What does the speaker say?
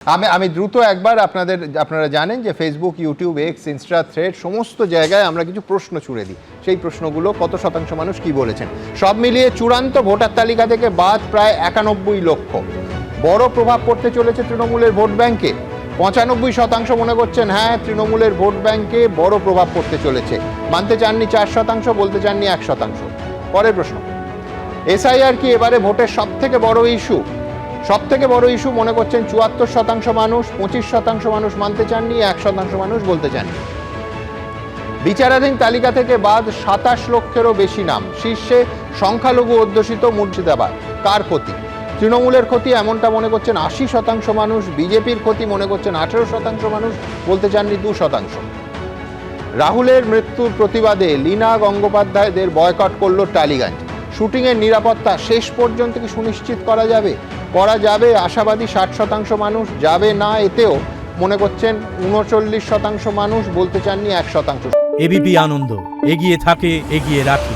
আমি দ্রুত একবার আপনারা জানেন যে Facebook, YouTube, x, Insta, thread সমস্ত জায়গায় আমরা কিছু প্রশ্ন ছুড়ে দিই। সেই প্রশ্নগুলো কত শতাংশ মানুষ কি বলেছেন। সব মিলিয়ে চূড়ান্ত ভোটার তালিকা থেকে বাদ প্রায় 91 লক্ষ। বড় প্রভাব পড়তে চলেছে তৃণমূলের ভোট ব্যাংকে। 95% মনে করছেন হ্যাঁ, তৃণমূলের ভোট ব্যাংকে বড় প্রভাব পড়তে চলেছে। মানতে চাননি 4%, বলতে চাননি 1%। পরের প্রশ্ন, এসআইআর কি এবারে ভোটের সব থেকে বড় ইস্যু? সব থেকে বড় ইস্যু মনে করছেন 74% মানুষ, 25% মানুষ মানতে চাননি, 1% মানুষ বলতে চাননি। বিচারাধীন তালিকা থেকে বাদ 27 লক্ষেরও বেশি নাম। শীর্ষে সংখ্যালঘু অধ্যুষিত মুর্শিদাবাদ। কার ক্ষতি? তৃণমূলের ক্ষতি এমনটা মনে করছেন 80% মানুষ, বিজেপির ক্ষতি মনে করছেন 18% মানুষ, বলতে চাননি 2%। রাহুলের মৃত্যুর প্রতিবাদে লীনা গঙ্গোপাধ্যায়দের বয়কট করল টালিগঞ্জ। শুটিংয়ের নিরাপত্তা শেষ পর্যন্ত কি সুনিশ্চিত করা যাবে? আশাবাদী 60% মানুষ, যাবে না এতেও মনে করছেন 39% মানুষ, বলতে চাননি 1%। এবিপি আনন্দ, এগিয়ে থাকে, এগিয়ে রাখে।